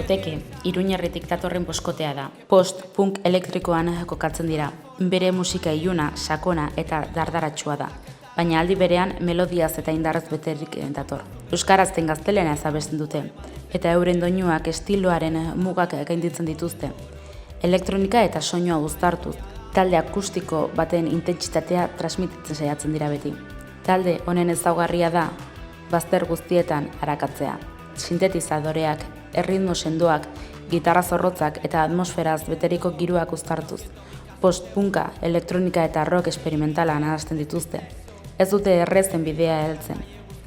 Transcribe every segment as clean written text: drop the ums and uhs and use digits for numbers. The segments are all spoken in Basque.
Apoteke, Iruñerritik datorren boskotea da. Post-punk elektrikoan kokatzen dira. Bere musika iluna, sakona eta dardaratsua da, baina aldi berean melodiaz eta indarrez beterik dator. Euskarazten gaztelena abesten dute, eta euren doinuak estiloaren mugak gainditzen dituzte. Elektronika eta soinua uztartuz, talde akustiko baten intentsitatea transmititzen saiatzen dira beti. Talde honen ezaugarria da, bazter guztietan arakatzea. Sintetizadoreak, erritmo sendoak, gitarra zorrotzak eta atmosferaz beteriko giroak uztartuz. Post-punka, elektronika eta rock esperimentala nahasten dituzte. Ez dute errezen bidea heltzen,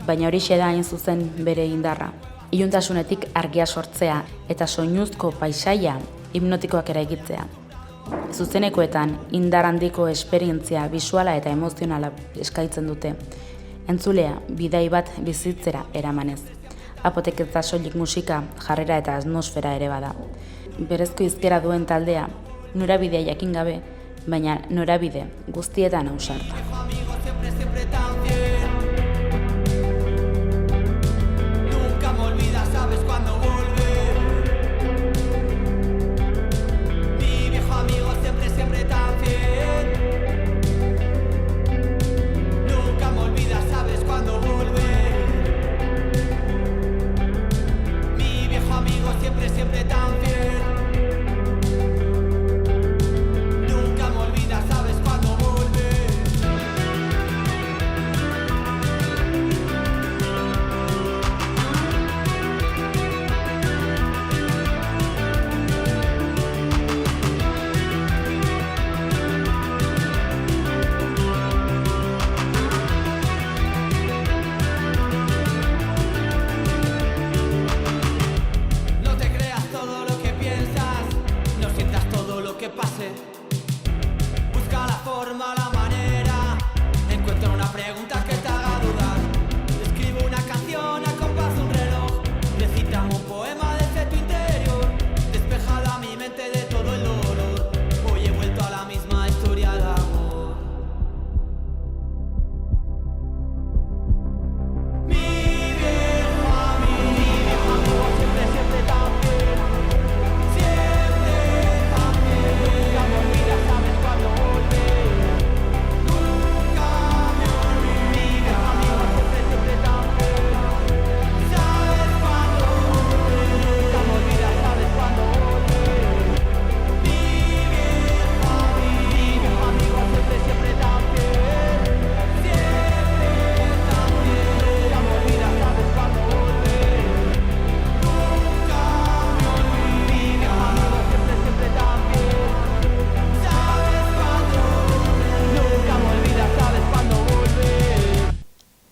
baina horixe da hain zuzen bere indarra. Iluntasunetik argia sortzea eta soinuzko paisaia hipnotikoak eraikitzea. Zuzenekoetan indar handiko esperientzia bisuala eta emozionala eskaintzen dute. Entzulea bidai bat bizitzera eramanez. Apotek ez da soilik musika, jarrera eta atmosfera ere bada. Berezko hizkera duen taldea, norabidea jakin gabe, baina norabide guztietan ausarta.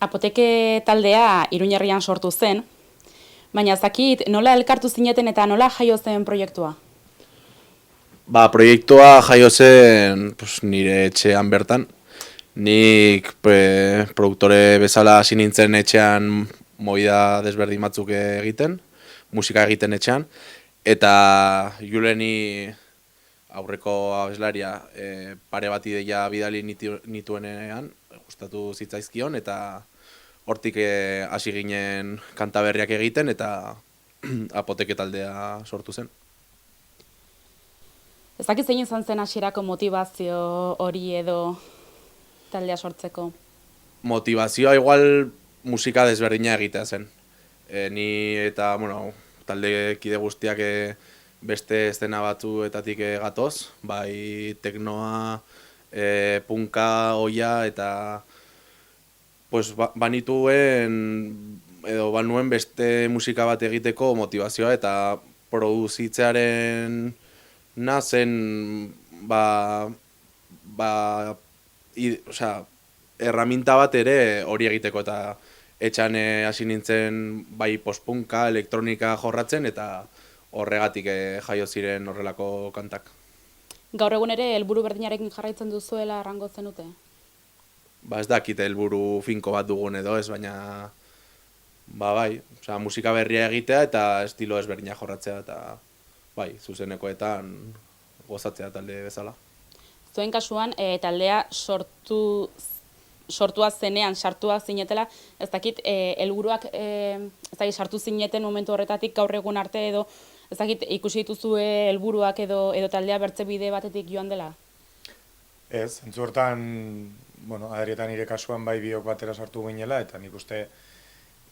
Apoteke taldea Iruñerrian sortu zen, baina ez dakit nola elkartu zineten eta nola jaio zen proiektua? Proiektua jaio zen nire etxean bertan. Nik produktore bezala hasi nintzen etxean movida desberdin batzuk egiten, musika egiten etxean, eta Juleni aurreko abeslaria pare bat ideia bidali nituenean, gustatu zitzaizkion, eta hortik hasi ginen kanta berriak egiten eta Apoteke taldea sortu zen. Ez dakit zein izan zen hasierako motivazio hori edo taldea sortzeko? Motivazioa igual musika desberdina egitea zen. Ni eta talde kide guztiak beste eszena batzuetatik gatoz, bai teknoa, punka, oia eta banuen beste musika bat egiteko motivazioa eta produzitzearen nazen erraminta bat ere hori egiteko eta etxan hasi nintzen bai postpunka, elektronika jorratzen eta horregatik jaio ziren horrelako kantak. Gaur egun ere helburu berdinarekin jarraitzen duzuela errango zenute? Ez dakit helburu finko bat dugun edo ez, baina bai, musika berria egitea eta estilo ezberdina jorratzea eta bai, zuzenekoetan gozatzea talde bezala. Zuen kasuan, taldea sortua zenean, sartua zinetela, ez dakit, helburuak, ez dakit, sartu zineten momentu horretatik gaur egun arte edo Ez dakit, ikusi dituzue helburuak edo taldea bertze bide batetik joan dela? Ez, zentzu hortan, bueno, Adrietan nire kasuan bai biok batera sartu ginela, eta nik uste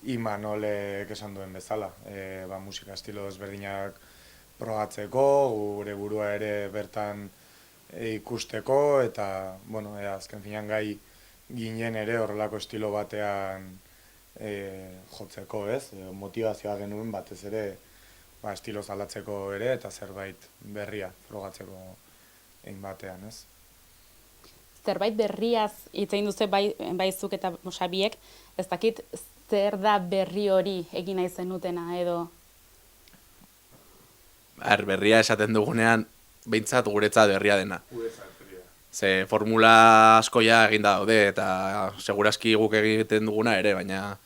Imanolek esan duen bezala. Musika estilo ezberdinak probatzeko, gure burua ere bertan ikusteko, eta, bueno, azken finean gai ginen ere horrelako estilo batean jotzeko, ez? Motivazioa genuen batez ere estilo aldatzeko ere, eta zerbait berria frogatzeko egin batean, ez? Zerbait berriaz hitz egin duzu baizuk eta biek, ez dakit zer da berri hori egin nahi zenutena edo? Berria esaten dugunean, behintzat guretzat berria dena. Ze formula askoia eginda daude eta segurazki guk egiten duguna ere, baina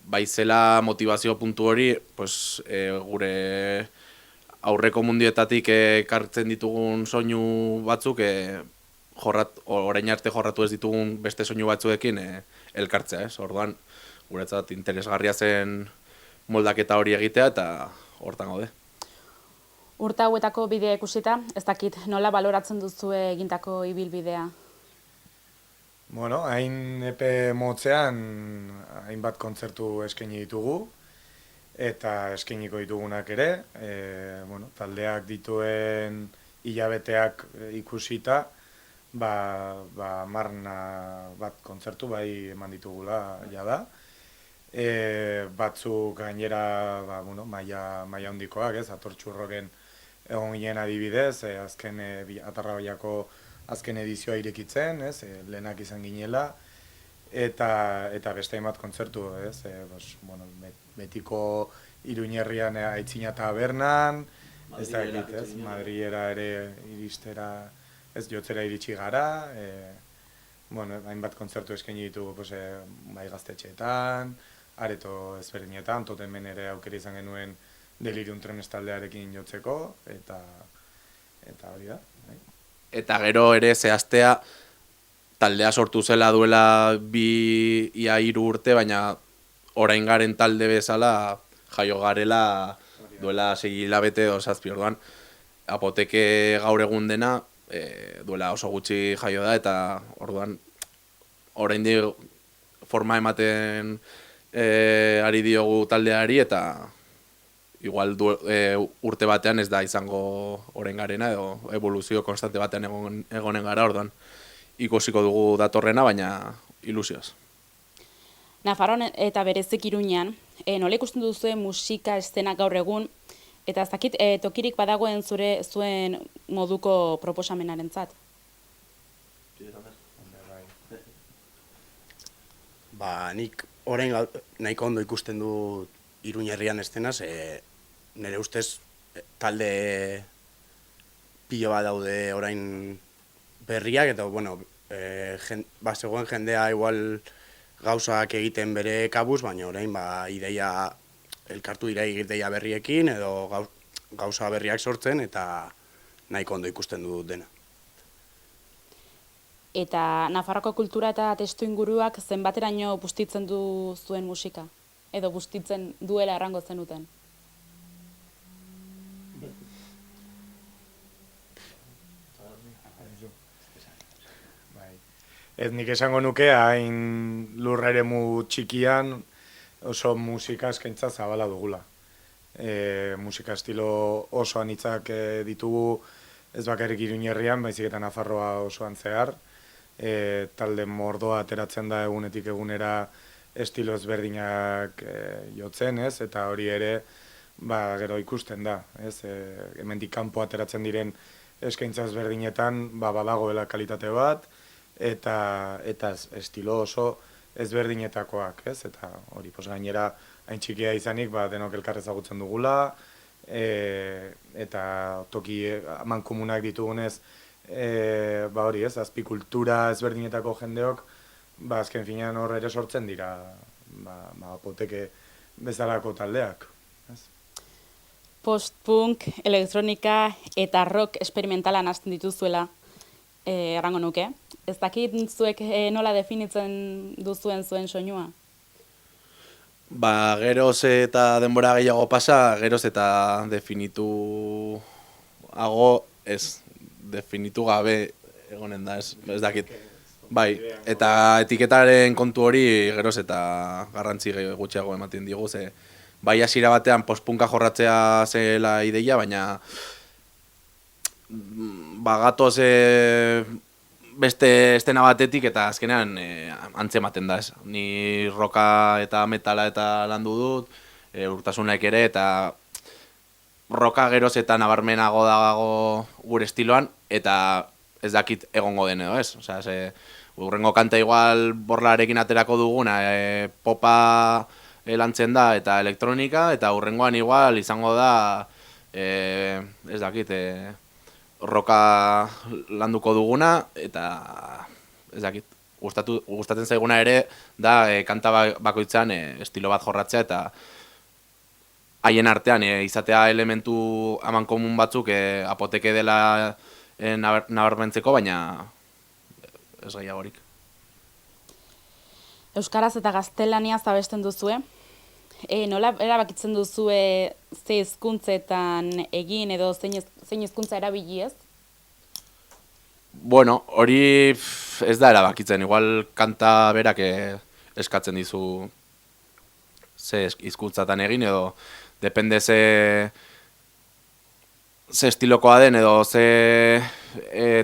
baizela motivazio puntu hori, pues, gure aurreko mundietatik ekartzen ditugun soinu batzuk orain arte jorratu ez ditugun beste soinu batzuekin elkartzea, ez? Orduan, guretzat interesgarria zen moldaketa hori egitea eta hortan gaude. Urte hauetako bidea ikusita, ez dakit nola baloratzen duzu egindako ibilbidea? Bueno, hain epe motzean hainbat kontzertu eskaini ditugu eta eskainiko ditugunak ere, taldeak dituen hilabeteak ikusita, marna bat kontzertu bai eman ditugula jada. Batzuk gainera maila handikoak, ez, Atortxurroken egon ginen adibidez, azken Atarrabaiako azken edizioa irekitzen, ez, lehenak izan ginela, eta beste hainbat kontzertu, ez, betiko Iruñerrian Aitzina Tabernan, ez dakit, ez, Madrilera ere iristera, ez, jotzera iritsi gara, hainbat kontzertu eskaini ditugu bai gaztetxeetan, areto ezberdinetan, Totemen ere aukera izan genuen Delirium Tremens taldearekin jotzeko, eta hori da. Eta gero ere zehaztea taldea sortu zela duela 2-3 urte, baina orain garen talde bezala jaio garela duela 6 hilabete edo 7, orduan. Apoteke gaur egun dena duela oso gutxi jaio da, eta orduan orain forma ematen ari diogu taldeari, eta igual urte batean ez da izango orain garena, edo evoluzio konstante batean egonen gara, orduan ikusiko dugu datorrena, baina ilusioz. Nafarroan eta berezik Iruñean, nola ikusten duzu musika eszena gaur egun, eta ez dakit tokirik badagoen zuen moduko proposamenarentzat? Nik orain nahiko ondo ikusten du Iruñerrian eszenaz, nire ustez talde pilo bat daude orain berriak, eta zegoen jendea igual gauzak egiten bere kabuz, baina orain ideia elkartu dira ideia berriekin edo gauza berriak sortzen, eta nahiko ondo ikusten du dena. Eta Nafarroko kultura eta testu inguruak zenbateraino bustitzen du zuen musika? Edo bustitzen duela errango zenuten? Ez nik esango nuke, hain lurra eremu txikian oso musika eskaintza zabala dugula. Musika estilo oso anitzak ditugu, ez bakarrik Iruñerrian, baizik eta Nafarroa osoan zehar. Talde mordoa ateratzen da egunetik egunera estilo ezberdinak jotzen, ez? Eta hori ere gero ikusten da, ez? Hemendik kanpo ateratzen diren eskaintza ezberdinetan badagoela kalitate bat, eta estilo oso ezberdinetakoak, ez? Eta hori gainera hain txikia izanik denok elkar ezagutzen dugula, eta toki amankomunak ditugunez, hori ez, azpikultura ezberdinetako jendeok, azken finean hor ere sortzen dira, Apoteke bezalako taldeak. Post-punk, elektronika eta rock esperimentalan hasten dituzuela, errango nuke. Ez dakit zuek nola definitzen duzuen zuen soinua? Ba, geroz eta denbora gehiago pasa, geroz eta definituago definitu gabe egonen da, ez dakit. Bai, eta etiketaren kontu hori geroz eta garrantzi gutxiago ematen digu, ze bai hasiera batean postpunka jorratzea zela ideia, baina gatoz beste estena batetik eta azkenean antzematen da, ez. Ni roka eta metala eta landu dut, urtasunak ere, eta roka geroz eta nabarmenago dago gure estiloan, eta ez dakit egongo den edo, ez. Osea, urrengo kanta igual borlarekin aterako duguna, popa lantzen da eta elektronika, eta urrengoan igual izango da, ez dakit, roka landuko duguna, eta ez dakit, gustatzen zaiguna ere da kanta bakoitzan estilo bat jorratzea, eta haien artean izatea elementu aman komun batzuk apoteke dela nabarmentzeko, baina ez gehiagorik. Euskaraz eta gaztelaniaz abesten duzue. Nola erabakitzen duzue ze hizkuntzetan egin edo zein hizkuntza erabili ez? Bueno, hori ez da erabakitzen. Igual kanta berak eskatzen dizu ze hizkuntzatan egin edo depende ze estilokoa den edo ze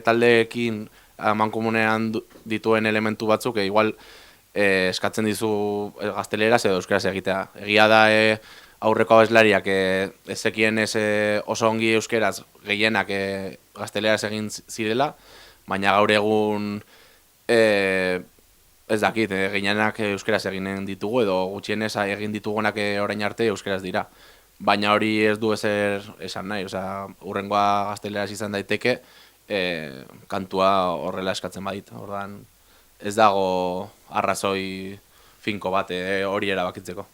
taldeekin amankomunean dituen elementu batzuk, igual eskatzen dizu gazteleraz edo euskaraz egitea. Egia da aurreko abeslariak ezekien oso ongi euskeraz gehienak gazteleraz egin zirela, baina gaur egun ez dakit, gehienak euskeraz eginen ditugu edo gutxienez egin ditugunak orain arte euskeraz dira. Baina hori ez du ezer esan nahi, osea, urrengoa gazteleraz izan daiteke, kantua horrela eskatzen badit. Ordan ez dago arrazoi finko bat hori erabakitzeko.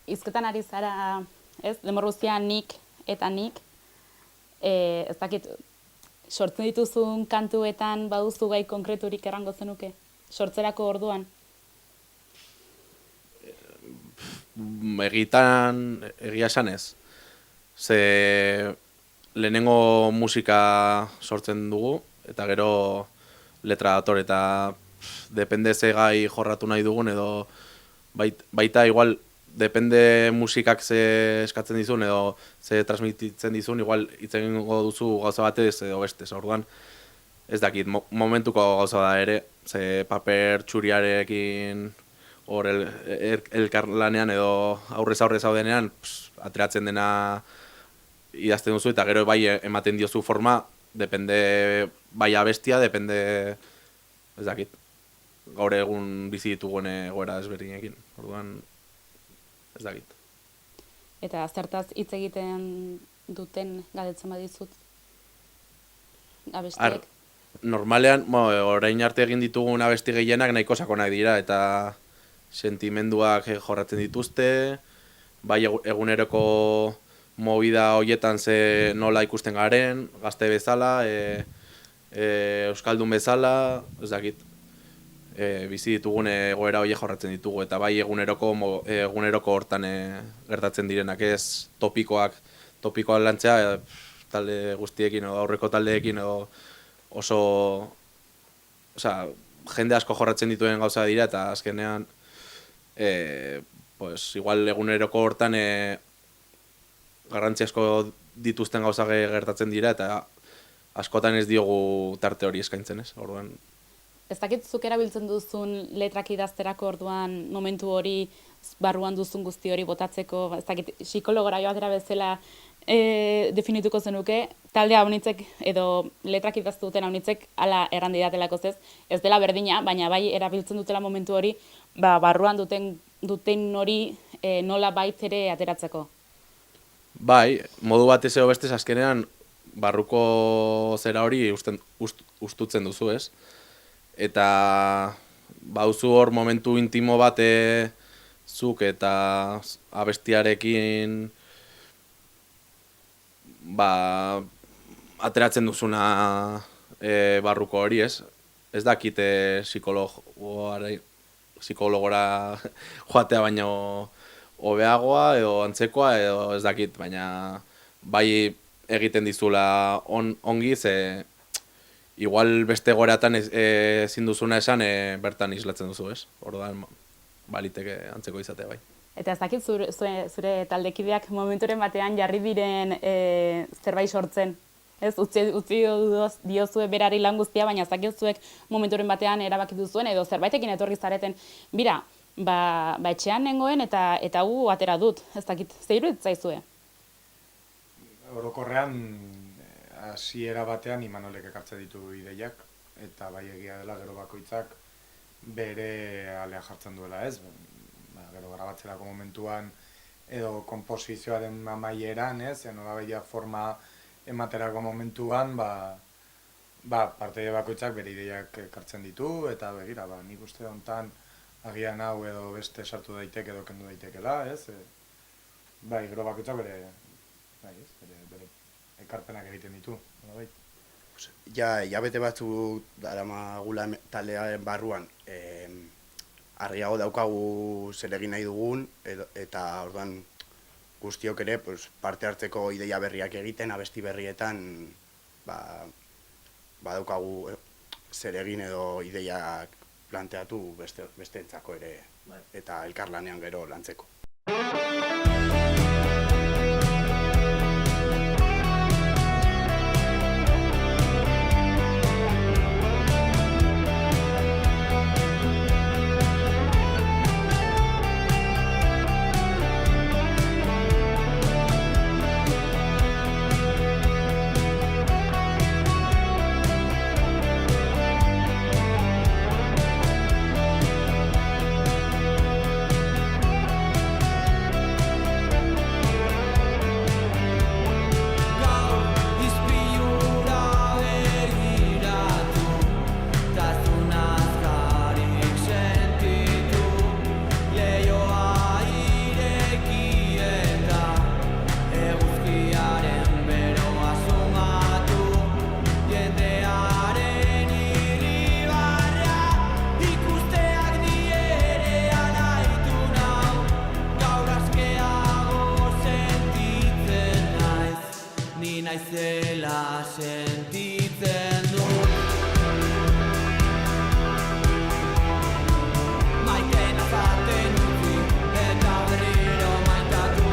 Hizketan ari zara, ez? Demorruzia nik eta nik, ez dakit, sortzen dituzun kantuetan baduzu gai konkreturik errango zenuke? Sortzerako orduan? Egia esan ez. Ze lehenengo musika sortzen dugu, eta gero letra dator, eta depende ze gai jorratu nahi dugun, edo baita igual depende musikak ze eskatzen dizun, edo ze transmititzen dizun, igual hitz egingo duzu gauza batez edo bestez. Orduan, ez dakit, momentuko gauza da ere, ze paper txuriarekin hor elkarlanean edo aurrez zaudenean, ateratzen dena idazten duzu, eta gero bai ematen diozu forma, depende bai abestia, depende, ez dakit, gaur egun bizi ditugun egoera ezberdinekin. Orduan, ez dakit. Eta zertaz hitz egiten duten galdetzen badizut abestiek? Normalean, orain arte egin ditugun abesti gehienak nahiko sakonak dira, eta sentimenduak jorratzen dituzte, bai eguneroko movida hoietan ze nola ikusten garen, gazte bezala, euskaldun bezala, ez dakit, bizi ditugun egoera horiek jorratzen ditugu, eta bai eguneroko hortan gertatzen direnak, ez topikoak lantzea, talde guztiekin edo aurreko taldeekin edo oso, osea, jende asko jorratzen dituen gauza dira, eta azkenean igual eguneroko hortan garrantzi asko dituzten gauza gertatzen dira, eta askotan ez diogu tarte hori eskaintzen, ez? Orduan, ez dakit zuk erabiltzen duzun letrak idazterako orduan momentu hori barruan duzun guzti hori botatzeko, ez dakit psikologora joatera bezala definituko zenuke, talde haunitzek edo letrak idaztu duten haunitzek ala errandidatelako ez dela berdina, baina bai erabiltzen dutela momentu hori barruan duten hori nola bait ere ateratzeko. Bai, modu batez edo bestez azkenean barruko zera hori ustutzen duzu, ez? Eta bauzu hor momentu intimo bat zuk eta abestiarekin ateratzen duzuna barruko hori, ez? Ez dakite psikologoari psikologora joatea baino hobeagoa edo antzekoa edo ez dakit, baina bai egiten dizula ongi, ze igual beste goratan ezin duzuna esan bertan islatzen duzu, ez? Orduan baliteke antzeko izatea bai. Eta ez dakit zure taldekideak momenturen batean jarri diren zerbait sortzen. Ez, utzi diozue berari lan guztia, baina ez dakit zuek momenturen batean erabaki duzuen edo zerbaitekin etorri zareten. Bira, ba etxean nengoen eta gu atera dut, ez dakit, ze iruditzen zaizue? Orokorrean, hasiera batean Imanolek ekartzen ditu ideiak, eta bai egia dela gero bakoitzak bere alea jartzen duela, ez? Gero grabatzerako momentuan edo konposizioaren amaieran, ez? Nolabaita forma ematerako momentuan, parteide bakoitzak bere ideiak ekartzen ditu, eta begira, nik uste honetan agian hau edo beste sartu daiteke edo kendu daitekela, ez? Bai, gero bakoitzak bere ekarpenak egiten ditu, nolabait. Ja bete batzu daramagula taldearen barruan, argiago daukagu zer egin nahi dugun, eta orduan guztiok ere parte hartzeko ideia berriak egiten, abesti berrietan badaukagu zer egin edo ideiak planteatu besteentzako ere, eta elkarlanean gero lantzeko. naizela sentitzen dut. Maite nazaten utzi eta berriro maitatu.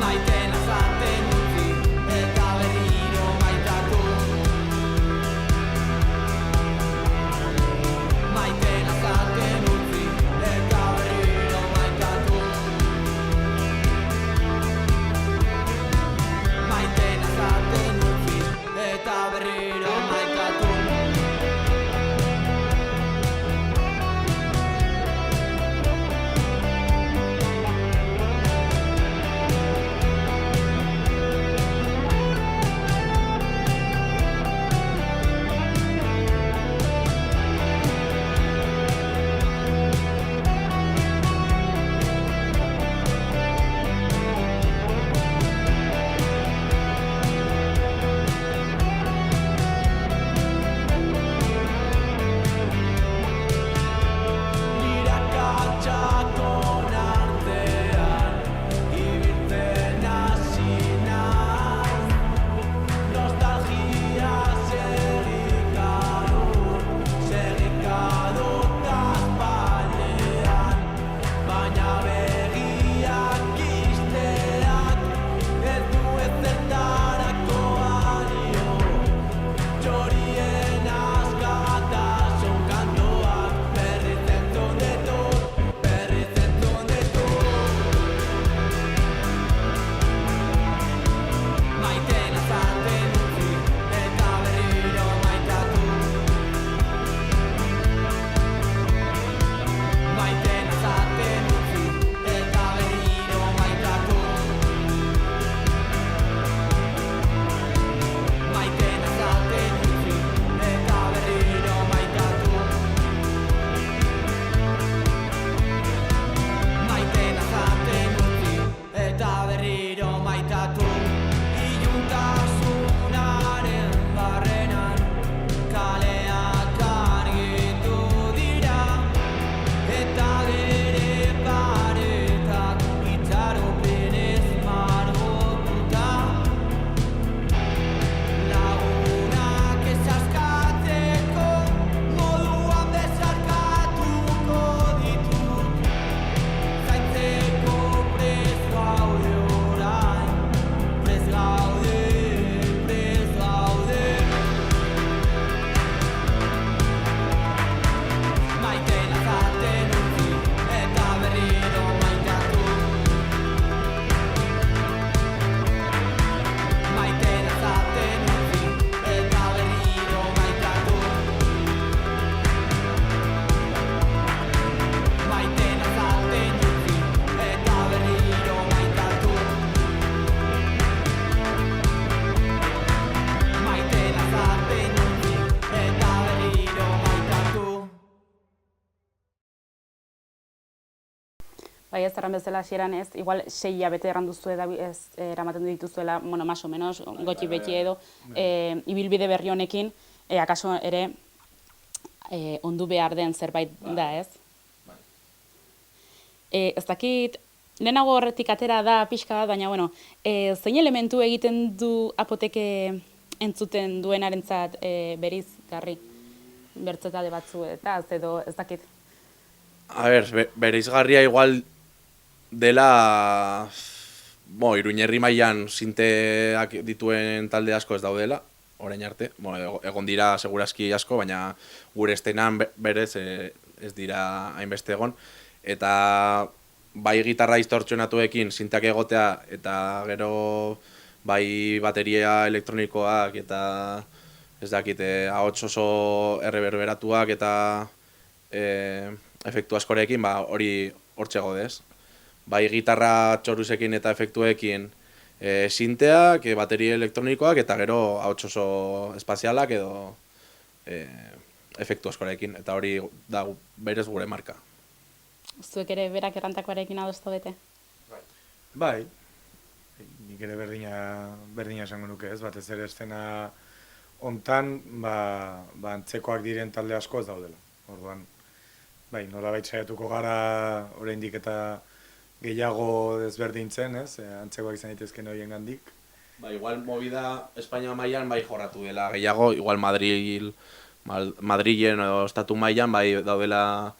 Maite nazaten utzi eta berriro maitatu. Maite nazaten utzi eta berriro maitatu. Bai, ez erran bezala hasieran ez, igual 6 hilabete erran duzu ez eramaten dituzuela, bueno, más o menos, gotxi beti edo, ibilbide berri honekin, akaso ere ondu behar den zerbait da, ez? Ez dakit, lehenago horretik atera da pixka bat, baina, bueno, zein elementu egiten du apoteke entzuten duenarentzat bereizgarri? Bertzetade batzuetaz, edo ez dakit. A ber, bereizgarria igual dela, Iruñerri mailan sinteak dituen talde asko ez daudela, orain arte. Egon dira segurazki asko, baina gure estenan berez ez dira hainbeste egon. Eta bai gitarra distortzionatuekin sinteak egotea, eta gero bai bateria elektronikoak eta ez dakit, ahots oso erreberberatuak eta efektu askorekin, hori hortxe godez. Bai gitarra txorusekin eta efektuekin sinteak, bateria elektronikoak eta gero ahots oso espazialak edo efektu askorekin. Eta hori da berez gure marka. Zuek ere berak errantakoarekin adostu bete? Bai, nik ere berdina esango nuke ez, batez ere estena hontan antzekoak diren talde asko ez daudela. Orduan, bai, nolabait saiatuko gara oraindik eta gehiago desberdintzen, ez? Antzekoak izan daitezkeen horien gandik. Igual movida Espainia mailan bai jorratu dela gehiago, igual Madrilen edo estatu mailan bai daudela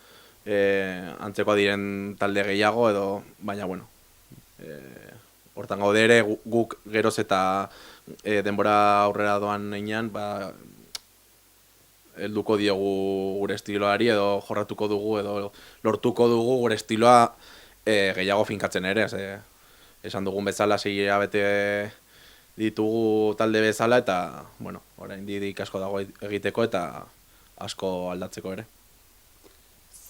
antzeko diren talde gehiago edo, baina bueno, hortan gaude ere guk geroz eta denbora aurrera doan heinean, helduko diogu gure estiloari edo jorratuko dugu edo lortuko dugu gure estiloa gehiago finkatzen ere, esan dugun bezala 6 hilabete ditugu talde bezala eta, bueno, oraindik asko dago egiteko eta asko aldatzeko ere.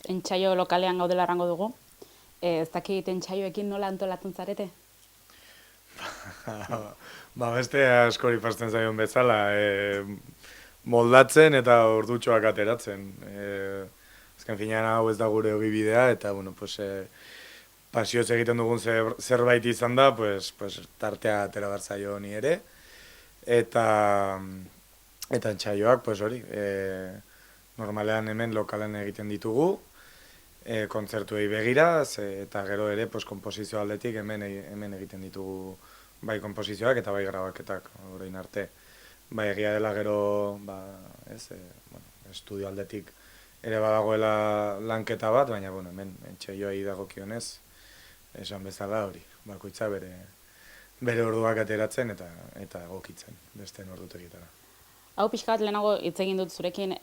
Entsaio lokalean gaudela errango dugu. Ez dakit entsaioekin nola antolatzen zarete? Beste askori pasten zaion bezala, moldatzen eta ordutxoak ateratzen. Azken finean hau ez da gure ogibidea eta, bueno, pasioz egiten dugun zerbait izan da, tartea atera behar zaio ni ere. Eta entsaioak, hori, normalean hemen lokalen egiten ditugu, kontzertuei begira, eta gero ere konposizio aldetik hemen egiten ditugu bai konposizioak eta bai grabaketak orain arte. Bai egia dela gero, estudio aldetik ere badagoela lanketa bat, baina hemen entsaioei dagokionez, esan bezala hori, bakoitza bere orduak ateratzen eta egokitzen besteen ordutegitara. Hau pixka bat lehenago hitz egin dut zurekin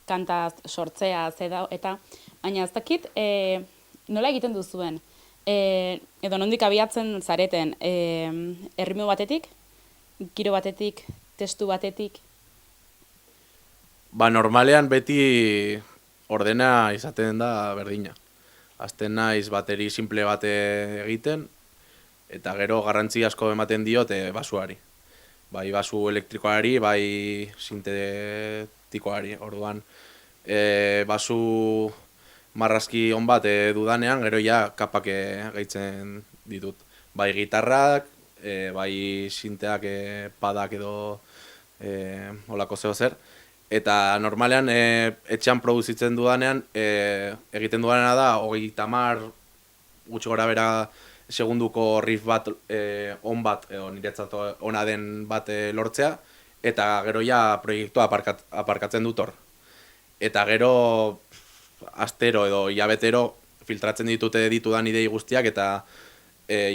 kanta sortzea eta baina ez dakit nola egiten duzuen edo nondik abiatzen zareten erritmo batetik, giro batetik, testu batetik? Normalean beti ordena izaten da berdina. Hasten naiz bateri simple bate egiten eta gero garrantzi asko ematen diote basuari. Bai basu elektrikoari, bai sintetikoari. Orduan, basu marrazki on bat dudanean, gero ja kapak gehitzen ditut. Bai gitarrak, bai sinteak, padak edo holako zeo zer. Eta normalean etxean produzitzen dudanean, egiten dudanena da, 30 gutxi gora bera segunduko riff bat on bat, edo niretzat ona den bat lortzea, eta gero ja proiektua aparkatzen dut hor. Eta gero astero edo hilabetero filtratzen ditute ditudan idei guztiak, eta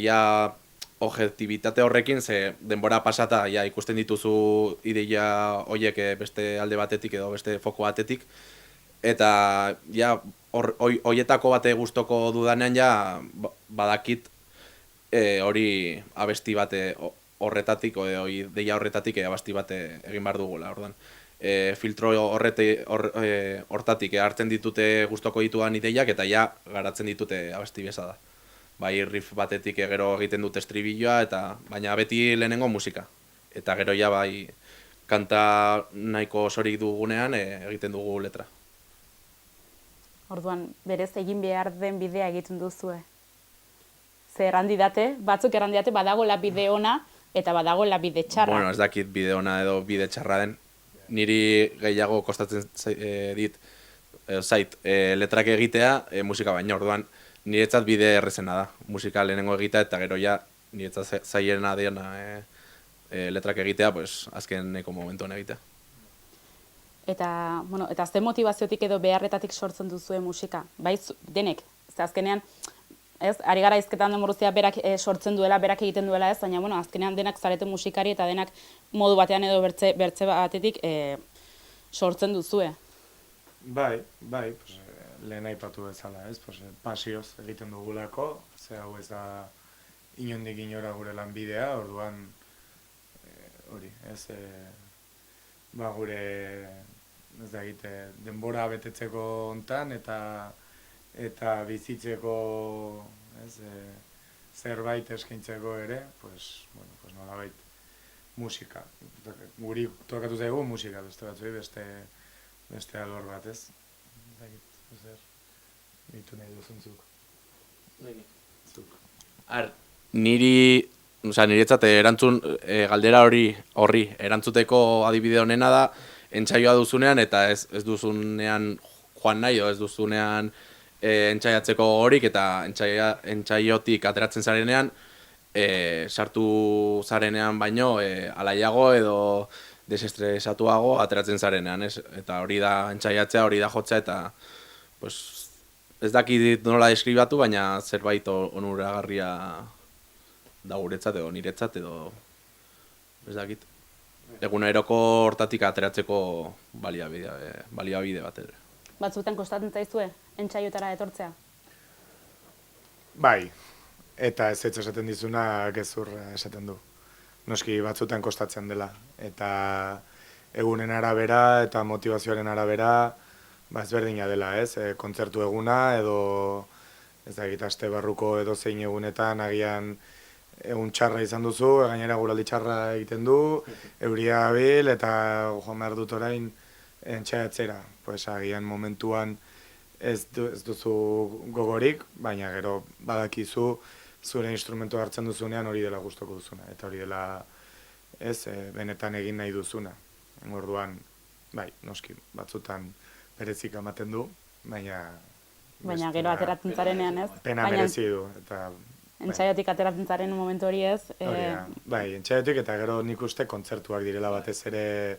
ja objektibitate horrekin, ze denbora pasata ja ikusten dituzu ideia horiek beste alde batetik edo beste foko batetik, eta ja horietako bate gustoko dudanean ja badakit hori abesti bate horretatik, ideia horretatik abesti bate egin behar dugula, orduan. Filtro hortatik hartzen ditute gustoko ditudan ideiak eta ja garatzen ditute abesti bezala. Bai riff batetik gero egiten dute estribilloa, baina beti lehenengo musika. Eta gero ja bai kanta nahiko osorik dugunean egiten dugu letra. Orduan, berez egin behar den bidea egiten duzue. Ze errandidate, batzuk errandidate badagoela bide ona eta badagoela bide txarra. Bueno, ez dakit bide ona edo bide txarra den. Niri gehiago kostatzen zait letrak egitea musika baino. Orduan, niretzat bide errezena da. Musika lehenengo egitea eta gero ja niretzat zailena dena letrak egitea, pues, azkeneko momentuan egitea. Eta, bueno, eta ze motivaziotik edo beharretatik sortzen duzue musika? Bai, denek, ze azkenean, ez, ari gara izketan demoruzia berak sortzen duela, berak egiten duela ez, baina, bueno, azkenean denak zarete musikari eta denak modu batean edo bertze batetik sortzen duzue. Bai, pues, lehen aipatu bezala, ez? Pues, pasioz egiten dugulako, ze hau ez da inondik inora gure lanbidea, orduan hori, ez, gure ez da egite denbora betetzeko hontan eta bizitzeko, ez, zerbait eskaintzeko ere, pues nolabait musika. Guri tokatu zaigu musika, beste batzuei beste alor bat, ez? Ditu nahi duzuntzuk. Niretzat erantzun galdera horri erantzuteko adibide honena da entsaioa duzunean eta ez duzunean joan nahi edo ez duzunean entsaiatzeko horik eta entsaiotik ateratzen zarenean sartu zarenean baino alaiago edo desestresatuago ateratzen zarenean, ez? Eta hori da entsaiatzea, hori da jotzea eta pues, ez dakit nola deskribatu, baina zerbait onuragarria da guretzat edo niretzat edo ez dakit. Eguneroko hortatik ateratzeko baliabide bat ere. Batzuetan kostatzen zaizue, entsaiotara etortzea? Bai, eta ez esaten dizuna gezur esaten du. Noski batzuetan kostatzen dela. Eta egunen arabera eta motivazioaren arabera ezberdina dela, ez? Kontzertu eguna edo ez dakit aste barruko edo zein egunetan agian egun txarra izan duzu, gainera guraldi txarra egiten du, euria bil eta joan behar dut orain entxaiatzera. Pues agian momentuan ez duzu gogorik, baina gero badakizu zure instrumentu hartzen duzunean hori dela gustoko duzuna. Eta hori dela ez benetan egin nahi duzuna. Orduan, bai, noski, batzutan berezik ematen du, baina... Baina gero ateratzen zarenean ez? Pena merezi du, eta... Entsaiotik ateratzen zaren momentu hori ez? Bai, entsaiotik eta gero nik uste kontzertuak direla batez ere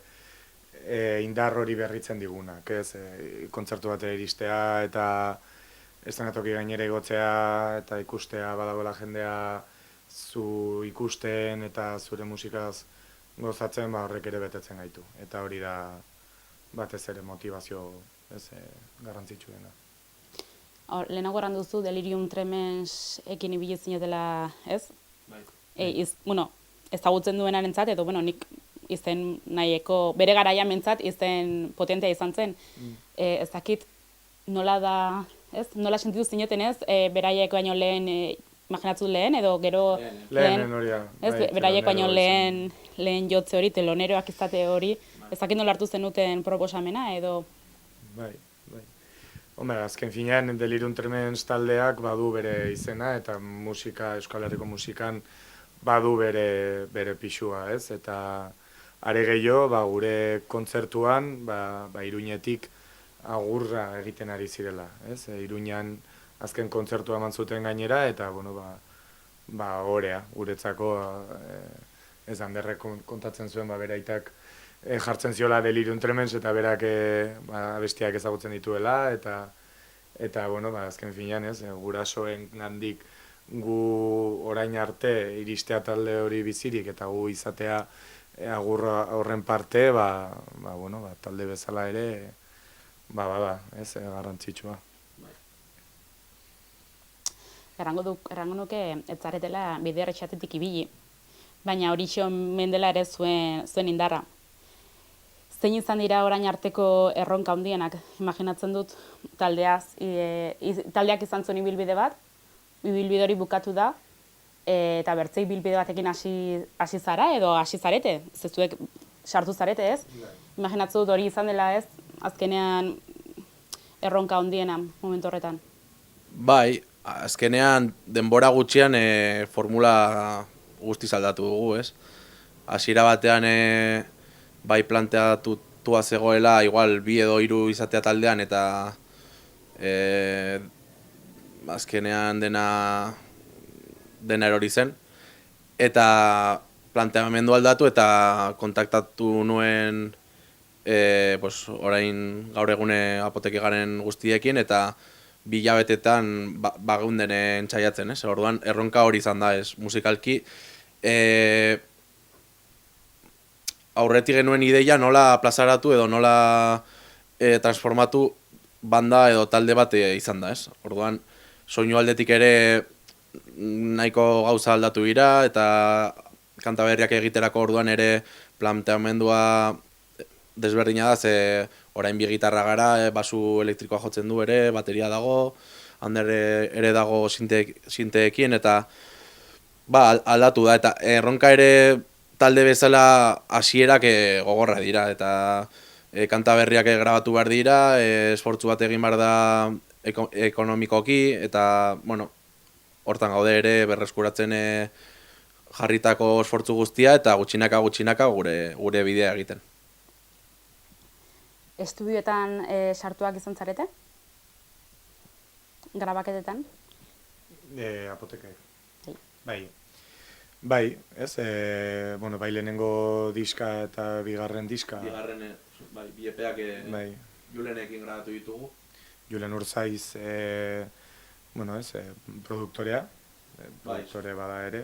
indar hori berritzen digunak, ez? Kontzertu batera iristea eta eszenatoki gainera igotzea eta ikustea badagoela jendea zu ikusten eta zure musikaz gozatzen, horrek ere betetzen gaitu. Eta hori da batez ere motivazio garrantzitsuena. Lehenago erran duzu, Delirium Tremens ekin ibili zinetela, ez? Bai. Ezagutzen duenarentzat, edo, nik izen nahieko, bere garaian mentzat izen potentea izan zen. Ez dakit nola da, ez? Nola sentitu zineten ez? Beraiek baino lehen, imaginatzu lehen, edo gero lehen hori da. Beraiek baino lehen jotze hori, teloneroak izate hori. Ez dakit nola hartu zenuten proposamena, edo... Bai. Azken finean, Delirium Tremens taldeak badu bere izena eta Euskal Herriko musikan badu bere pixua, ez? Eta are gehiago, gure kontzertuan, Iruñetik agurra egiten ari zirela, ez? Iruñan azken kontzertua eman zuten gainera eta, orea, guretzako ez Anderrek kontatzen zuen, bere aitak jartzen ziola Delirium Tremens eta berak abestiak ezagutzen dituela eta azken finean, ez, gurasoen gandik gu orain arte iristea talde hori bizirik eta gu izatea agurra horren parte, talde bezala ere, ez, garrantzitsua. Errango nuke ez zaretela bide erretxatetik ibili, baina hori mendela ere zuen indarra. Zein izan dira orain arteko erronka handienak, imaginatzen dut taldeak izan zuen ibilbide bat, ibilbide hori bukatu da, eta bertzei ibilbide batekin hasi zara edo hasi zarete, zezuek sartu zarete ez? Imaginatzen dut hori izan dela ez, azkenean erronka handiena momentu horretan? Bai, azkenean denbora gutxian formula guztiz aldatu dugu, ez? Hasiera batean bai planteatutua zegoela, igual 2 edo 3 izatea taldean, eta azkenean dena erori zen. Eta planteamendu aldatu eta kontaktatu nuen orain gaur egune apoteke garen guztiekin, eta 2 hilabetetan bageunden entzaiatzen, ez? Orduan erronka hori izan da, ez? Musikalki aurretik genuen ideia nola plazaratu edo nola transformatu banda edo talde bat izan da, ez? Orduan soinu aldetik ere nahiko gauza aldatu dira, eta kanta berriak egiterako orduan ere planteamendua desberdina da, ze orain 2 gitarra gara, basu elektrikoa jotzen du ere, bateria dago, Ander ere dago sinteekin, eta aldatu da, eta erronka ere talde bezala hasierak gogorra dira, eta kanta berriak grabatu behar dira, esfortzu bat egin behar da ekonomikoki, eta, bueno, hortan gaude ere berreskuratzen jarritako esfortzu guztia, eta gutxinaka gure bidea egiten. Estudioetan sartuak izan zarete? Grabaketetan? Apoteke. Bai. Bai, ez? Bai lehenengo diska eta bigarren diska. Bigarren, bai, bi epeak Bai. Julenekin grabatu ditugu. Julen Urzaiz, produktorea, produktore bada ere,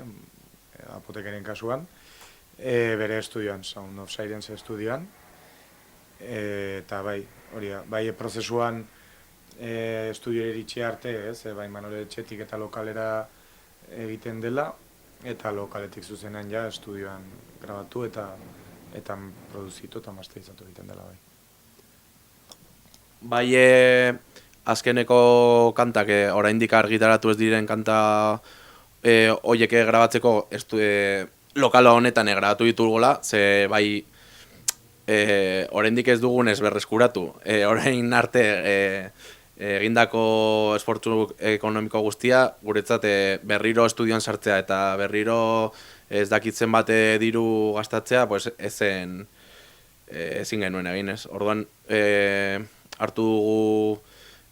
apotekenen kasuan, bere estudioan, Sound of Sirens estudioan, eta bai, hori da, bai prozesuan estudioa iritsi arte, ez, bai Manole etxetik eta lokalera egiten dela, eta lokaletik zuzenean ja estudioan grabatu eta produzitu eta masterizatu egiten dela bai. Bai, azkeneko kantak, oraindik argitaratu ez diren kanta horiek grabatzeko lokala honetan grabatu ditugula, ze bai oraindik ez dugunez berreskuratu. Orain arte egindako esfortzu ekonomiko guztia, guretzat berriro estudioan sartzea eta berriro ez dakitzen bate diru gastatzea, pues ezin genuen egin, ez? Orduan, hartu dugu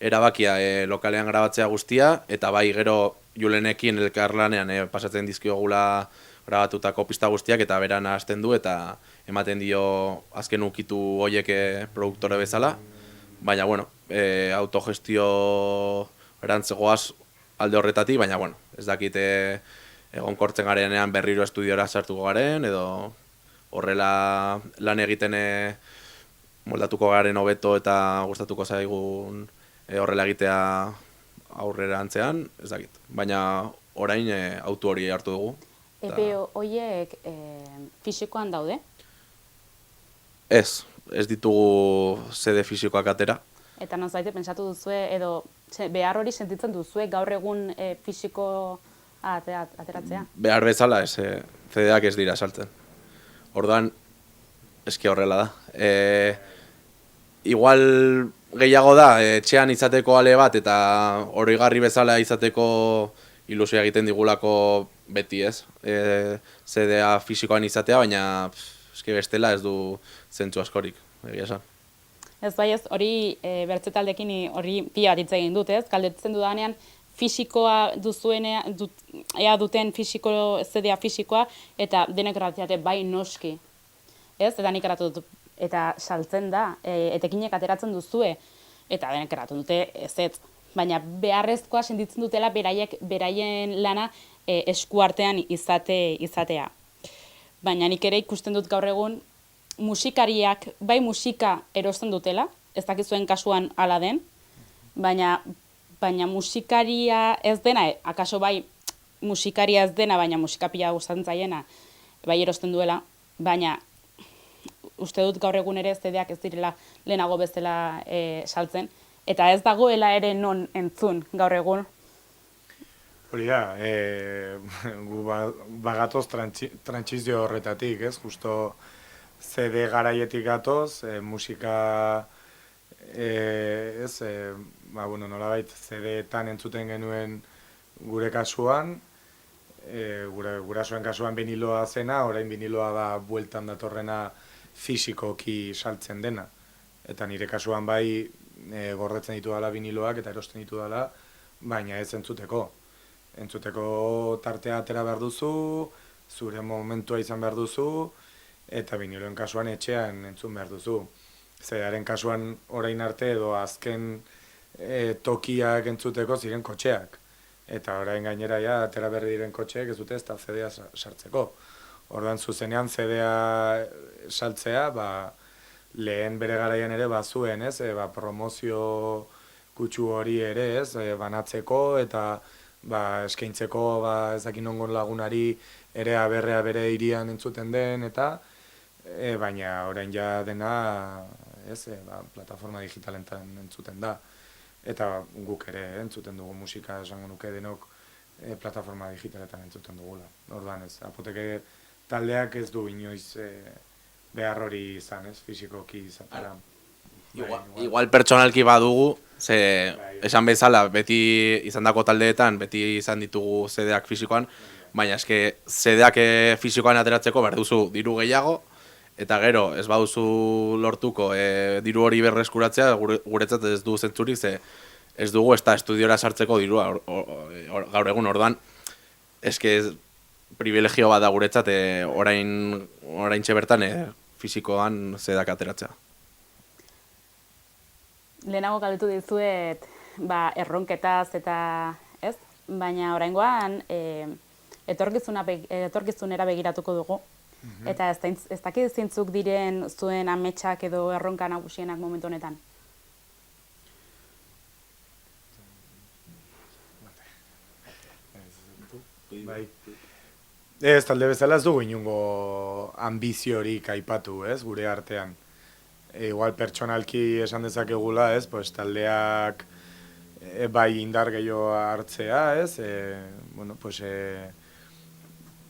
erabakia lokalean grabatzea guztia, eta bai gero Julenekin elkarlanean pasatzen dizkiogula grabatutako pista guztiak, eta beran hasten du, eta ematen dio azken ukitu horiek produktore bezala, baina, bueno, autogestio erantzegoaz alde horretatik, baina, bueno, ez dakit egonkortzen garenean berriro estudiora sartuko garen, edo horrela lan egiten moldatuko garen hobeto eta gustatuko zaigun horrela egitea aurrera antzean, ez dakit. Baina orain autu hori hartu dugu. Epe horiek fisikoan daude? Ez ditugu CD fisikoak atera. Eta nonzait pentsatu duzue, edo behar hori sentitzen duzue gaur egun fisiko ateratzea? Behar bezala ez, CD-ak ez dira saltzen. Orduan, eski horrela da. Igual gehiago da, etxean izateko ale bat eta oroigarri bezala izateko ilusioa egiten digulako beti, ez? CD-a fisikoan izatea, baina eski bestela ez du zentzu askorik, egia esan. Ez bai ez, hori bertze taldekin hori pila bat hitz egin dut, ez? Galdetzen dudanean, fisikoa duzuenean, ea duten CD-a fisikoa, eta denek grabatiate bai noski. Ez? Eta nik eratu dut, eta saltzen da, etekinek ateratzen duzue, eta denek eratu dute ezetz. Baina beharrezkoa sentitzen dutela beraien lana eskuartean izatea. Baina nik ere ikusten dut gaur egun, musikariak bai musika erosten dutela, ez dakizuen kasuan hala den, baina musikaria ez dena, akaso bai musikaria ez dena, baina musika pila gustatzen zaiena, bai erosten duela, baina uste dut gaur egun ere CD-ak ez direla lehenago bezala saltzen, eta ez dagoela ere non entzun gaur egun. Hori da, gu bagatoz trantsizio horretatik, ez? Justo CD garaietik gatoz, musika bueno, nolabait CD-etan entzuten genuen gure kasuan, gurasoen kasuan biniloa zena, orain biniloa da bueltan datorrena fisikoki saltzen dena. Eta nire kasuan bai gordetzen ditu dala biniloak eta erosten ditu dala, baina ez entzuteko. Entzuteko tartea atera behar duzu, zure momentua izan behar duzu, eta biniloen kasuan etxean entzun behar duzu. CD-aren kasuan orain arte edo azken tokiak entzuteko ziren kotxeak. Eta orain gainera ja atera berri diren kotxeek ez dute ez da CD-a sartzeko. Orduan zuzenean CD-a saltzea, lehen bere garaian ere bazuen, ez? Promozio kutsu hori ere, ez? Banatzeko eta eskaintzeko ezakin ongon lagunari ere aberrea bere hirian entzuten den eta baina orain ja dena, ez? Plataforma digitalentan entzuten da. Eta guk ere entzuten dugu musika, esango nuke denok plataforma digitaletan entzuten dugula. Orduan ez, apoteke taldeak ez du inoiz behar hori izan, ez, fisikoki izatera. Igual pertsonalki badugu, ze esan bezala beti izandako taldeetan, beti izan ditugu CD-ak fisikoan, baina eske CD-ak fisikoan ateratzeko behar duzu diru gehiago, eta gero ez baduzu lortuko diru hori berreskuratzea, guretzat ez du zentzurik, ze ez dugu ez da estudiora sartzeko dirua gaur egun orduan, eske privilegio bat da guretzat oraintxe bertan fisikoan CD-ak ateratzea. Lehenago galdetu dizuet erronketaz eta ez, baina oraingoan etorkizunera begiratuko dugu. Eta ez dakit zeintzuk diren zuen ametsak edo erronka nagusienak momentu honetan. Bai. Ez, talde bezala ez dugu inungo ambiziorik aipatu, ez, gure artean. Igual pertsonalki esan dezakegula, ez, pues, taldeak bai indar gehiago hartzea, ez, bueno, pues,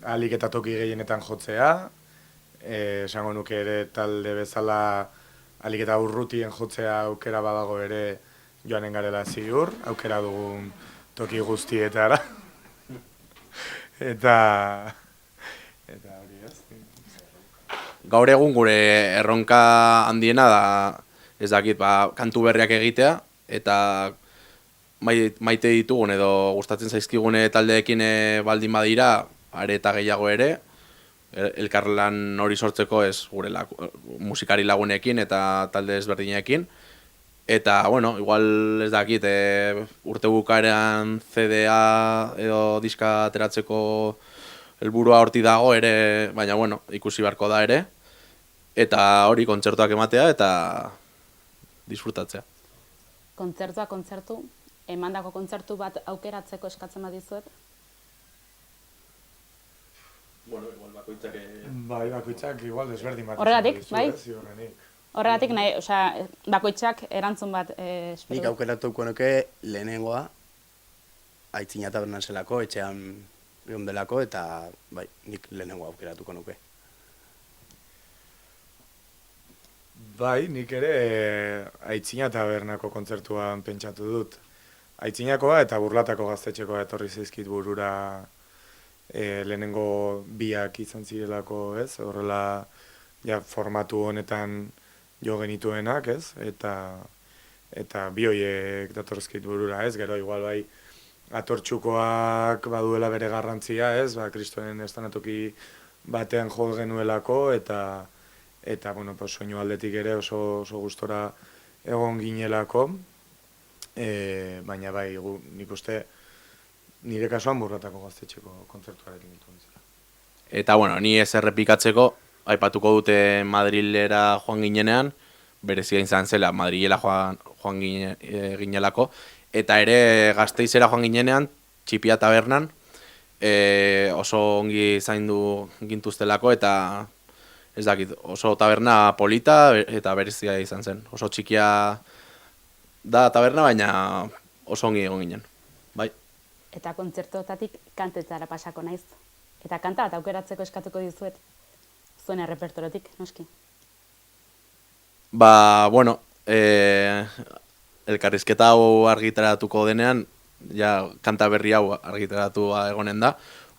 ahalik eta toki gehienetan jotzea, esango nuke ere talde bezala ahalik eta urrutien jotzea aukera badago ere joanen garela ziur, aukera dugun toki guztietara. Eta hori ez. Gaur egun gure erronka handiena da, ez dakit, kantu berriak egitea, eta maite ditugun edo gustatzen zaizkigune taldeekin baldin badira, are eta gehiago ere, elkarlan hori sortzeko ez gure musikari lagunekin eta talde ezberdinekin. Eta, bueno, igual ez dakit, urte bukaeran CD-a edo diska ateratzeko helburua horti dago ere, baina, bueno, ikusi beharko da ere. Eta hori kontzertuak ematea eta disfrutatzea. Kontzertu, emandako kontzertu bat aukeratzeko eskatzen badizuet? Bueno, igual bakoitzak... Bai, bakoitzak igual desberdin bat. Horregatik, bai? Horregatik nahi, bakoitzak erantzun bat espero. Nik aukeratuko nuke lehenengoa, Aitzina Tabernan zelako, etxean egon delako, eta bai, nik lehenengoa aukeratuko nuke. Bai, nik ere Aitzina Tabernako kontzertuan pentsatu dut. Aitzinakoa eta Burlatako gaztetxekoa etorri zaizkit burura lehenengo biak izan zirelako, ez? Horrela, formatu honetan jo genituenak, ez? Eta bi horiek datorrezkit burura, ez? Gero igual bai atortxukoak baduela bere garrantzia, ez? Kristoren estanatoki batean jo genuelako eta bueno, pues soinu aldetik ere oso gustora egon ginelako. Baina bai, nik uste nire kasuan Burlatako gaztetxeko kontzertuarekin dituen zela. Eta, bueno, ni ez errepikatzeko, aipatuko dute Madrilera joan ginenean, berezia izan zela Madrilera joan ginelako, eta ere Gasteizera joan ginenean, Txipia Tabernan, oso ongi zaindu gintuztelako, eta ez dakit, oso taberna polita eta berezia izan zen. Oso txikia da taberna, baina oso ongi egon ginen. Bai. Eta kontzertuetatik kantetara pasako naiz. Eta kanta bat aukeratzeko eskatuko dizuet. Zuen errepertorotik, noski. Bueno, elkarrizketa hau argitaratuko denean, ja kanta berri hau argitaratua egonen da.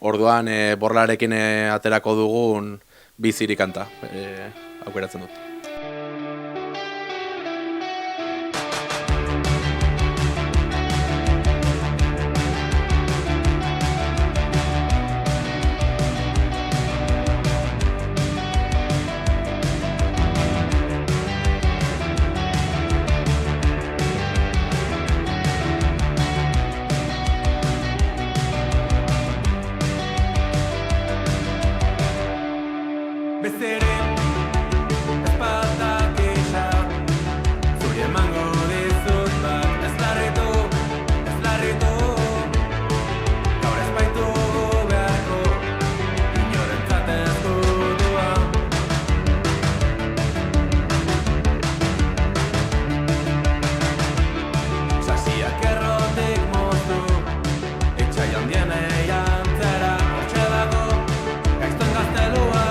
Orduan Borlarekin aterako dugun biziri kanta aukeratzen dut. Bezeren, ezpatak isa, zuri emango dizut bat. Ez larritu, gaur ez baitu beharko, inorentzat ez dudua. Sasiak errotik moztu, etxai handienei antzera, hortxe dago, gaizton gaztelua.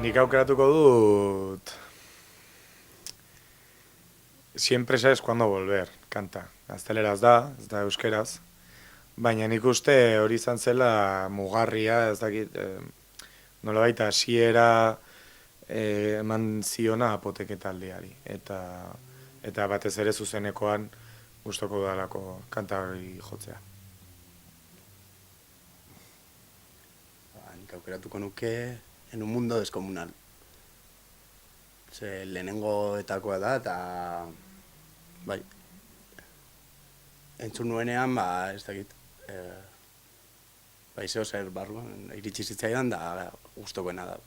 Nik aukeratuko dut Siempre sabes cuándo volver, kanta. Gazteleraz da, ez da euskeraz. Baina nik uste hori izan zela mugarria, ez dakit, nolabait hasiera eman ziona apoteketaldiari. Eta batez ere zuzenekoan gustoko dalako kanta hori jotzea. Nik aukeratuko nuke En un mundo descomunal. Ze lehenengoetakoa da, eta bai, entzun nuenean, ez dakit, zeo zer barruan, iritsi zitzaidan, da gustokoena da,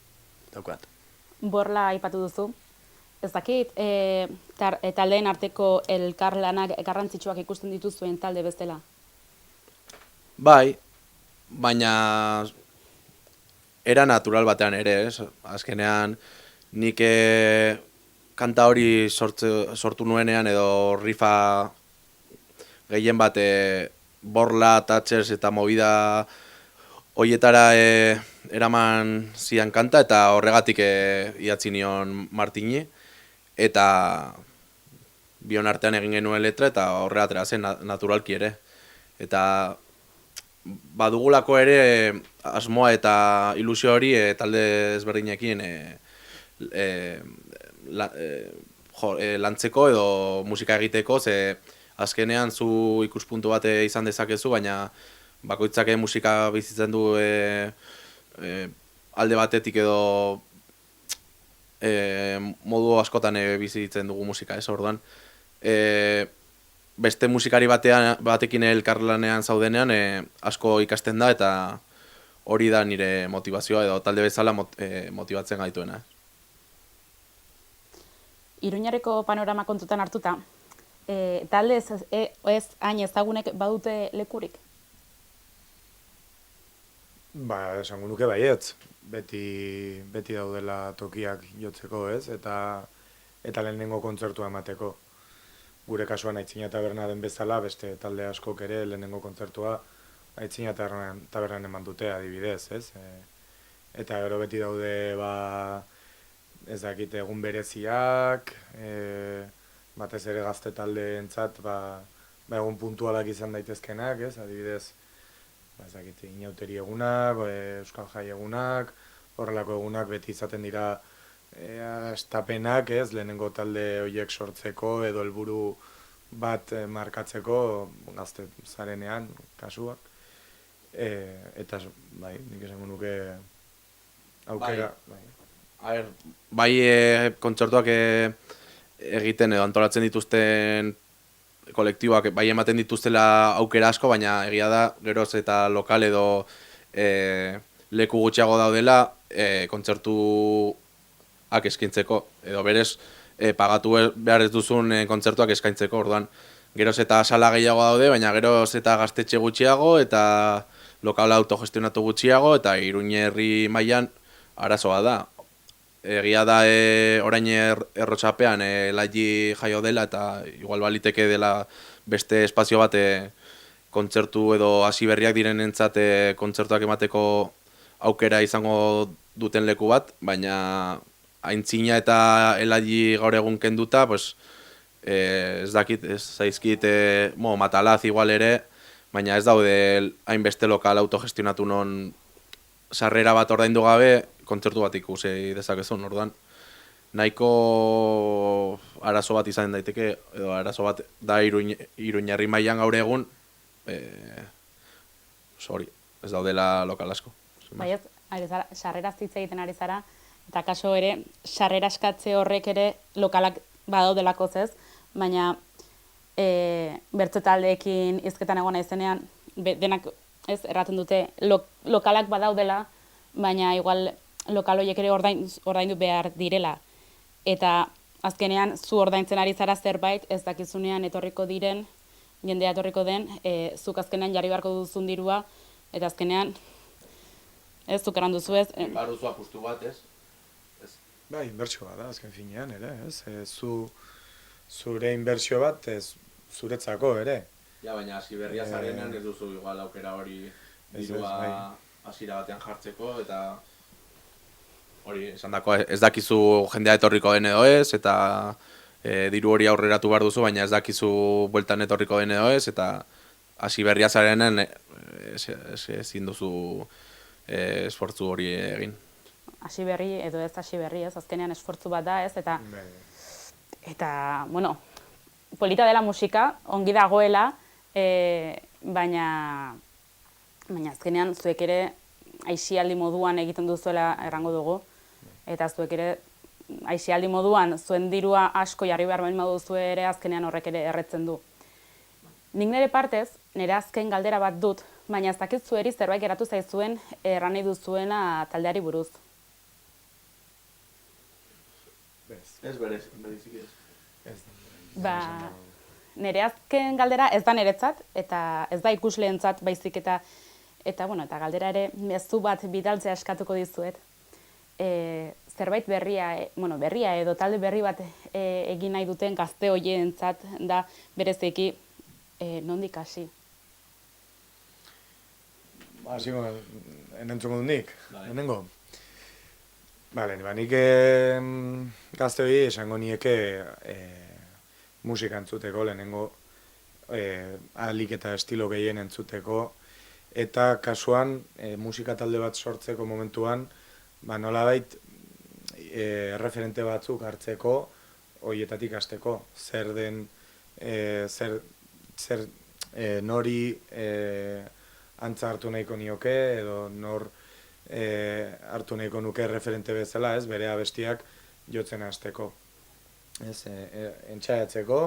daukat. Borla aipatu duzu. Ez dakit, taldeen arteko elkarlanak garrantzitsuak ikusten dituzuen talde bezala? Bai, baina era natural batean ere, ez? Azkenean nik kanta hori sortu nuenean edo rifa gehien bat borla, touchers eta movida hoietara eraman zian kanta eta horregatik idatzi nion Martini eta bion artean egin genuen letra eta horregatera zen naturalki ere. Eta badugulako ere asmoa eta ilusio hori talde ezberdinekin lantzeko edo musika egiteko, ze azkenean zu ikuspuntu bat izan dezakezu, baina bakoitzak musika bizitzen du alde batetik edo modu askotan bizitzen dugu musika, ez orduan. Beste musikari batekin elkarlanean zaudenean asko ikasten da eta hori da nire motivazioa edo talde bezala motibatzen gaituena. Iruñareko panorama kontutan hartuta, talde ez hain ezagunek badute lekurik? Esango nuke baietz. Beti daudela tokiak jotzeko, ez? Eta lehenengo kontzertua emateko. Gure kasuan Aitzina Taberna den bezala, beste talde askok ere lehenengo kontzertua Aitzina Tabernan eman dute adibidez, ez? Eta gero beti daude, ez dakit, egun bereziak, batez ere gazte taldeentzat, egun puntualak izan daitezkenak, ez? Adibidez, ez dakit, inauteri egunak, Euskal Jai egunak, horrelako egunak beti izaten dira estapenak, ez, lehenengo talde horiek sortzeko edo helburu bat markatzeko gazte zarenean kasuak. Eta, nik esango nuke aukera. Bai, kontzertuak egiten edo antolatzen dituzten kolektiboak bai ematen dituztela aukera asko, baina egia da geroz eta lokal edo leku gutxiago daudela kontzertuak eskaintzeko, edo berez pagatu behar ez duzun kontzertuak eskaintzeko, orduan geroz eta sala gehiago daude, baina geroz eta gaztetxe gutxiago eta lokala autogestionatu gutxiago eta Iruñerri mailan arazoa da. Egia da orain Errotxapean Laiji jaio dela eta igual baliteke dela beste espazio bat kontzertu edo hasi berriak direnentzat kontzertuak emateko aukera izango duten leku bat, baina Aintzina eta Elaji gaur egun kenduta, ez dakit, ez zaizkit, Matalaz igual ere, baina ez daude hainbeste lokal autogestionatu non sarrera bat ordaindu gabe, kontzertu bat ikusi dezakezun, orduan. Nahiko arazo bat izan daiteke, edo arazo bat da Iruñerri mailan gaur egun, ez daudela lokal asko. Bai ez, sarrera hitz egiten ari zara, eta kaso ere, sarrera eskatze horrek ere lokalak badaudelako ez, baina bertso taldeekin hizketan egon naizenean, denak ez erraten dute lokalak badaudela, baina igual lokal horiek ere ordaindu behar direla. Eta azkenean zu ordaintzen ari zara zerbait, ez dakizunean etorriko diren, jendea etorriko den, zuk azkenean jarri beharko duzun dirua, eta azkenean ez zukeran duzu ez. Baruzu apustu bat, ez? Bai, inbertsio bat da, azken finean ere, ez? Zure inbertsio bat, zuretzako ere. Ja, baina hasi berria zarenean ez duzu igual aukera hori dirua hasiera batean jartzeko, eta hori esan dako, ez dakizu jendea etorriko den edo ez, eta diru hori aurreratu behar duzu, baina ez dakizu bueltan etorriko den edo ez, eta hasi berria zarenean ezin duzu esfortzu hori egin. Hasi berri edo ez hasi berri ez, azkenean esfortzu bat da ez, eta bueno, polita dela musika, ongi dagoela, baina azkenean zuek ere aisialdi moduan egiten duzuela errango dugu, eta zuek ere aisialdi moduan zuen dirua asko jarri behar bain baduzu ere azkenean horrek ere erretzen du. Nik nire partez, nire azken galdera bat dut, baina ez dakit zueri zerbait geratu zaizuen erran nahi duzuena taldeari buruz. Ez berezik ez. Nire azken galdera ez da niretzat, eta ez da ikusleentzat baizik eta Eta, eta galdera ere, mezu bat bidaltzea eskatuko dizuet. Zerbait berria edo talde berri bat egin nahi duten gazte hoientzat da bereziki nondik hasi. Hasiko, enentzungo dut nik, enengo. Bale, nik gazte hori esango nieke musika entzuteko, lehenengo ahalik eta estilo gehien entzuteko, eta kasuan musika talde bat sortzeko momentuan, nolabait referente batzuk hartzeko, horietatik hasteko, zer den, nori antza hartu nahiko nioke, edo nor hartu nahiko nuke referente bezala, bere abestiak jotzen hasteko. Entxaiatzeko,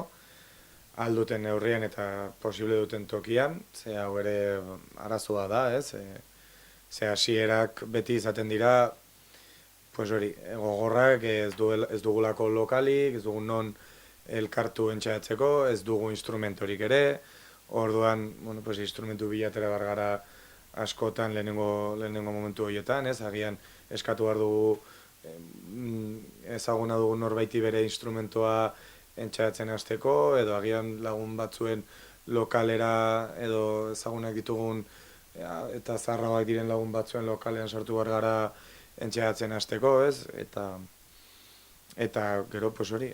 alduten neurrian eta posible duten tokian, ze hau ere arazoa da, ze hasierak beti izaten dira, gogorrak ez dugulako lokalik, ez dugun non elkartu entxaiatzeko, ez dugu instrumentorik ere, orduan, instrumentu bilatera bargara askotan lehenengo momentu horietan, agian eskatu behar dugu ezaguna dugu norbaiti bere instrumentoa entxaiatzen hasteko, edo agian lagun batzuen lokalera edo ezagunak ditugun eta zaharragoak diren lagun batzuen lokalean sartu behar gara entxaiatzen hasteko, eta gero, hori,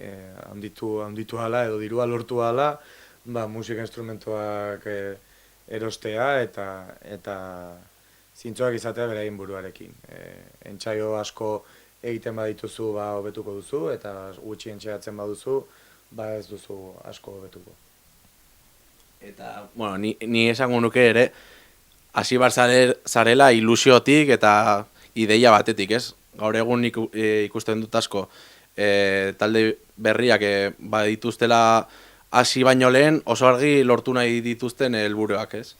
handitu hala edo dirua lortu hala, musika instrumentuak erostea eta zintzoak izatea beraien buruarekin. Entsaio asko egiten badituzu hobetuko duzu, eta gutxi entxaiatzen baduzu, ez duzu asko hobetuko. Eta, ni esango nuke ere, hasi bar zarela ilusiotik eta ideia batetik, ez? Gaur egun ikusten dut asko talde berriak badituztela hasi baino lehen oso argi lortu nahi dituzten helburuak, ez?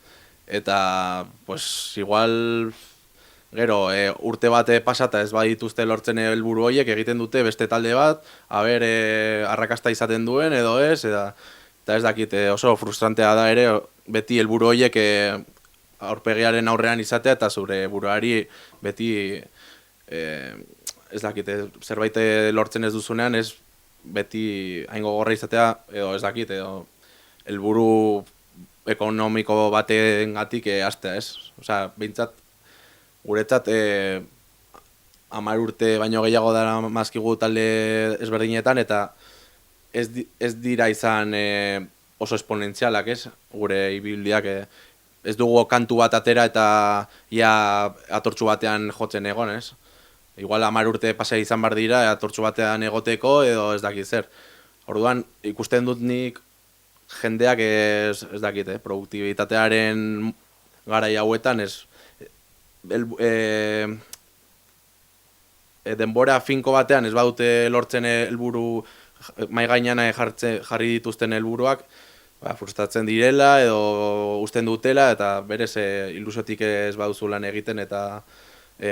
Eta, igual gero urte bate pasata ez badituzte lortzen helburu horiek egiten dute beste talde bat, arrakasta izaten duen edo ez, eta ez dakit oso frustrantea da ere beti helburu horiek aurpegiaren aurrean izatea eta zure buruari beti ez dakit, zerbait lortzen ez duzunean ez beti hain gogorra izatea edo ez dakit, edo helburu ekonomiko batengatik hastea, ez? Osea, behintzat guretzat 10 urte baino gehiago dara mazkigu talde ezberdinetan eta ez dira izan oso esponentzialak, ez? Gure ibilbideak ez dugu kantu bat atera eta ia atortxu batean jotzen egon, ez? Igual 10 urte pasea izan bar dira atortxu batean egoteko edo ez dakit zer. Orduan ikusten dut nik jendeak ez dakit, produktibitatearen garai hauetan denbora finko batean ez badute lortzen helburu mahai gainean jarri dituzten helburuak, frustratzen direla edo uzten dutela eta berez ilusiotik ez baduzu lan egiten eta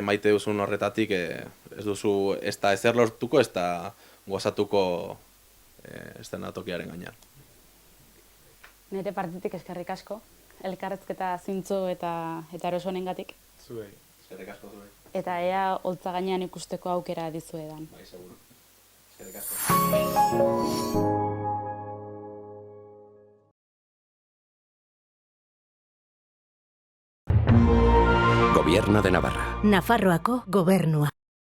maite duzun horretatik ez duzu ez da ezer lortuko, ez da gozatuko eszenatokiaren gainean. Nire partitik eskerrik asko, elkarrezketa zintzo eta eroso honengatik. Zuei. Eskerrik asko zuei. Eta ea holtza gainean ikusteko aukera dizuedan. Bai, seguru. Eskerrik asko. Gobierno de Navarra. Nafarroako gobernua.